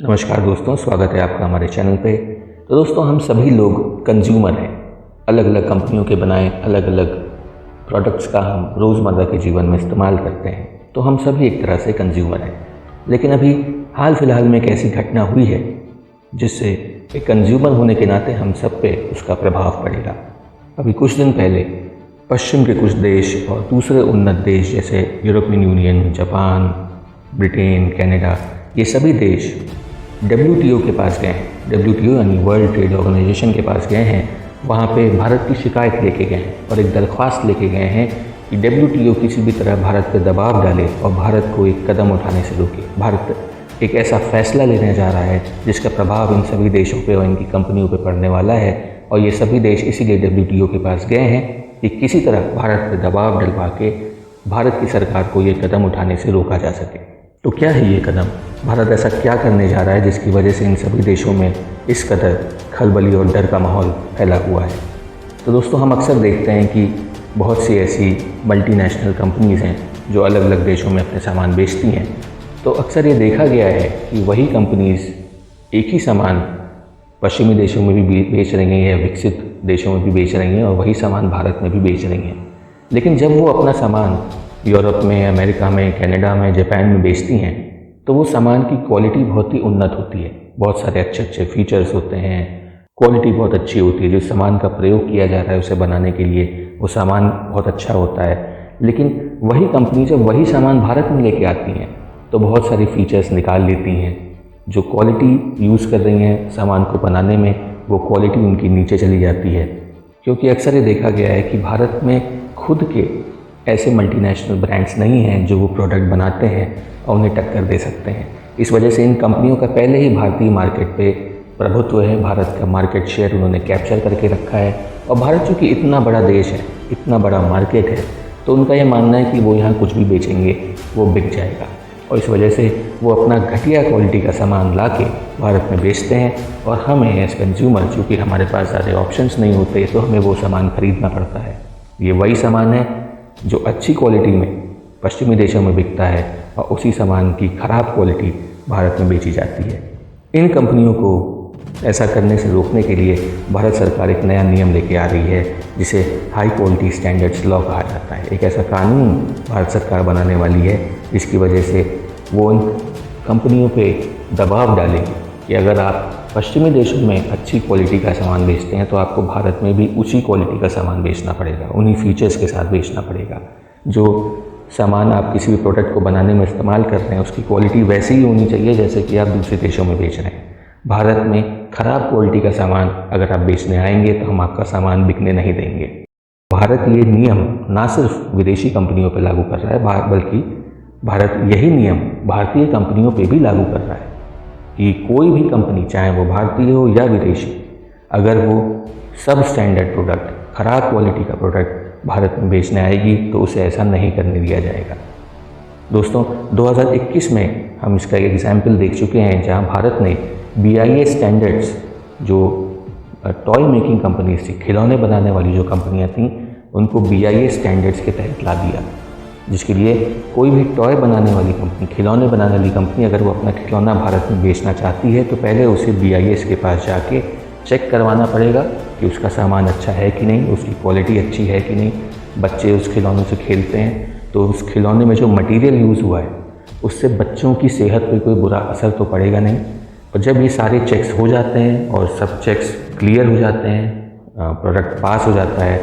नमस्कार दोस्तों, स्वागत है आपका हमारे चैनल पे। तो दोस्तों, हम सभी लोग कंज्यूमर हैं। अलग अलग कंपनियों के बनाए अलग अलग प्रोडक्ट्स का हम रोज़मर्रा के जीवन में इस्तेमाल करते हैं, तो हम सभी एक तरह से कंज्यूमर हैं। लेकिन अभी हाल फिलहाल में एक ऐसी घटना हुई है जिससे एक कंज्यूमर होने के नाते हम सब पे उसका प्रभाव पड़ेगा। अभी कुछ दिन पहले पश्चिम के कुछ देश और दूसरे उन्नत देश जैसे European union, Japan, Britain, Canada, ये सभी देश WTO के पास गए हैं। WTO यानी वर्ल्ड ट्रेड ऑर्गेनाइजेशन के पास गए हैं। वहाँ पे भारत की शिकायत लेके गए हैं और एक दरख्वास्त लेके गए हैं कि WTO किसी भी तरह भारत पर दबाव डाले और भारत को एक कदम उठाने से रोके। भारत एक ऐसा फैसला लेने जा रहा है जिसका प्रभाव इन सभी देशों पे और इनकी कंपनियों पे पड़ने वाला है, और ये सभी देश इसीलिए WTO के पास गए हैं कि किसी तरह भारत पर दबाव डलवा के भारत की सरकार को ये कदम उठाने से रोका जा सके। तो क्या है ये कदम? भारत ऐसा क्या करने जा रहा है जिसकी वजह से इन सभी देशों में इस कदर खलबली और डर का माहौल फैला हुआ है? तो दोस्तों, हम अक्सर देखते हैं कि बहुत सी ऐसी मल्टीनेशनल कंपनीज़ हैं जो अलग अलग देशों में अपने सामान बेचती हैं। तो अक्सर ये देखा गया है कि वही कंपनीज़ एक ही सामान पश्चिमी देशों में भी बेच रही हैं या विकसित देशों में भी बेच रही हैं, और वही सामान भारत में भी बेच रही हैं। लेकिन जब वो अपना सामान यूरोप में, अमेरिका में, कनाडा में, जापान में बेचती हैं तो वो सामान की क्वालिटी बहुत ही उन्नत होती है। बहुत सारे अच्छे अच्छे फीचर्स होते हैं, क्वालिटी बहुत अच्छी होती है। जो सामान का प्रयोग किया जा रहा है उसे बनाने के लिए वो सामान बहुत अच्छा होता है। लेकिन वही कंपनी जब वही सामान भारत में लेके आती हैं तो बहुत सारी फीचर्स निकाल लेती हैं। जो क्वालिटी यूज़ कर रही हैं सामान को बनाने में, वो क्वालिटी उनकी नीचे चली जाती है। क्योंकि अक्सर ये देखा गया है कि भारत में खुद के ऐसे मल्टीनेशनल ब्रांड्स नहीं हैं जो वो प्रोडक्ट बनाते हैं और उन्हें टक्कर दे सकते हैं। इस वजह से इन कंपनियों का पहले ही भारतीय मार्केट पे प्रभुत्व है। भारत का मार्केट शेयर उन्होंने कैप्चर करके रखा है, और भारत चूँकि इतना बड़ा देश है, इतना बड़ा मार्केट है, तो उनका ये मानना है कि वो यहाँ कुछ भी बेचेंगे वो बिक जाएगा। और इस वजह से वो अपना घटिया क्वालिटी का सामान ला के भारत में बेचते हैं, और हमें एज कंज्यूमर, चूँकि हमारे पास ज़्यादा ऑप्शंस नहीं होते, तो हमें वो सामान खरीदना पड़ता है। ये वही सामान है जो अच्छी क्वालिटी में पश्चिमी देशों में बिकता है और उसी सामान की ख़राब क्वालिटी भारत में बेची जाती है। इन कंपनियों को ऐसा करने से रोकने के लिए भारत सरकार एक नया नियम लेके आ रही है जिसे हाई क्वालिटी स्टैंडर्ड्स लॉ कहा जाता है। एक ऐसा कानून भारत सरकार बनाने वाली है जिसकी वजह से वो उन कंपनियों पे दबाव डालेगी कि अगर आप पश्चिमी देशों में अच्छी क्वालिटी का सामान बेचते हैं तो आपको भारत में भी उसी क्वालिटी का सामान बेचना पड़ेगा, उन्हीं फीचर्स के साथ बेचना पड़ेगा। जो सामान आप किसी भी प्रोडक्ट को बनाने में इस्तेमाल कर रहे हैं उसकी क्वालिटी वैसी ही होनी चाहिए जैसे कि आप दूसरे देशों में बेच रहे हैं। भारत में ख़राब क्वालिटी का सामान अगर आप बेचने आएंगे तो हम आपका सामान बिकने नहीं देंगे। भारत ये नियम ना सिर्फ विदेशी कंपनियों पर लागू कर रहा है, बल्कि भारत यही नियम भारतीय कंपनियों पर भी लागू कर रहा है कि कोई भी कंपनी, चाहे वो भारतीय हो या विदेशी, अगर वो सब स्टैंडर्ड प्रोडक्ट, ख़राब क्वालिटी का प्रोडक्ट भारत में बेचने आएगी तो उसे ऐसा नहीं करने दिया जाएगा। दोस्तों, 2021 में हम इसका एक एग्जाम्पल देख चुके हैं जहां भारत ने BIS स्टैंडर्ड्स, जो टॉय मेकिंग कंपनीज थी, खिलौने बनाने वाली जो कंपनियां थीं, उनको BIS स्टैंडर्ड्स के तहत ला दिया, जिसके लिए कोई भी टॉय बनाने वाली कंपनी, खिलौने बनाने वाली कंपनी, अगर वो अपना खिलौना भारत में बेचना चाहती है तो पहले उसे BIS के पास जाके चेक करवाना पड़ेगा कि उसका सामान अच्छा है कि नहीं, उसकी क्वालिटी अच्छी है कि नहीं। बच्चे उस खिलौनों से खेलते हैं तो उस खिलौने में जो मटेरियल यूज़ हुआ है उससे बच्चों की सेहत पर कोई बुरा असर तो पड़ेगा नहीं। और जब ये सारे चेक्स हो जाते हैं और सब चेक्स क्लियर हो जाते हैं, प्रोडक्ट पास हो जाता है,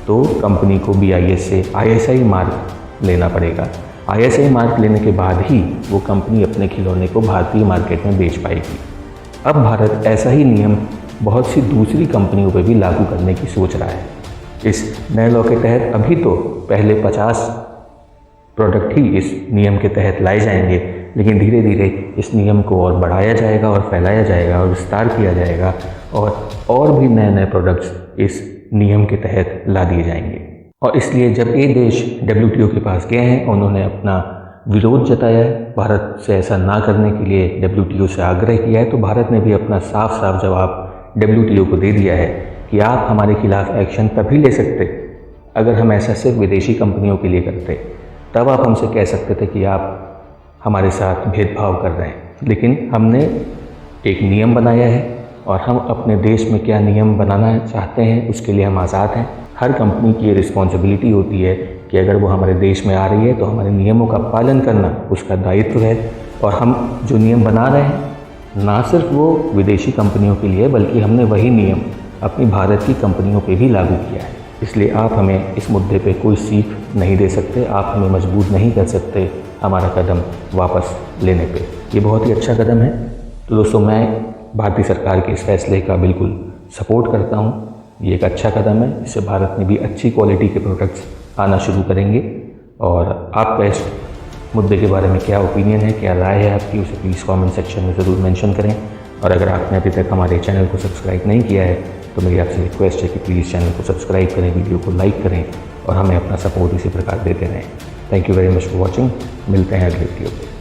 तो कंपनी को BIS से ISI मार्क लेना पड़ेगा। ISI मार्क लेने के बाद ही वो कंपनी अपने खिलौने को भारतीय मार्केट में बेच पाएगी। अब भारत ऐसा ही नियम बहुत सी दूसरी कंपनियों पर भी लागू करने की सोच रहा है। इस नए लॉ के तहत अभी तो पहले 50 प्रोडक्ट ही इस नियम के तहत लाए जाएंगे, लेकिन धीरे धीरे इस नियम को और बढ़ाया जाएगा और फैलाया जाएगा और विस्तार किया जाएगा, और भी नए नए प्रोडक्ट्स इस नियम के तहत ला दिए जाएंगे। और इसलिए जब ये देश WTO के पास गए हैं, उन्होंने अपना विरोध जताया है, भारत से ऐसा ना करने के लिए WTO से आग्रह किया है, तो भारत ने भी अपना साफ साफ जवाब WTO को दे दिया है कि आप हमारे खिलाफ एक्शन तभी ले सकते अगर हम ऐसा सिर्फ विदेशी कंपनियों के लिए करते। तब आप हमसे कह सकते थे कि आप हमारे साथ भेदभाव कर रहे हैं, लेकिन हमने एक नियम बनाया है और हम अपने देश में क्या नियम बनाना चाहते हैं उसके लिए हम आज़ाद हैं। हर कंपनी की ये रिस्पॉन्सिबिलिटी होती है कि अगर वो हमारे देश में आ रही है तो हमारे नियमों का पालन करना उसका दायित्व है। और हम जो नियम बना रहे हैं ना सिर्फ वो विदेशी कंपनियों के लिए बल्कि हमने वही नियम अपनी भारत की कंपनियों पे भी लागू किया है। इसलिए आप हमें इस मुद्दे पे कोई सीख नहीं दे सकते, आप हमें मजबूर नहीं कर सकते हमारा कदम वापस लेने पे। ये बहुत ही अच्छा कदम है। तो दोस्तों, मैं भारतीय सरकार के इस फैसले का बिल्कुल सपोर्ट करता हूँ। ये एक अच्छा कदम है, इससे भारत में भी अच्छी क्वालिटी के प्रोडक्ट्स आना शुरू करेंगे। और आपका इस मुद्दे के बारे में क्या ओपिनियन है, क्या राय है आपकी, उसे प्लीज़ कमेंट सेक्शन में ज़रूर मेंशन करें। और अगर आपने अभी तक हमारे चैनल को सब्सक्राइब नहीं किया है तो मेरी आपसे रिक्वेस्ट है कि प्लीज़ चैनल को सब्सक्राइब करें, वीडियो को लाइक करें और हमें अपना सपोर्ट इसी प्रकार देते रहें। Thank you very much for watching. मिलते हैं अगले वीडियो पे।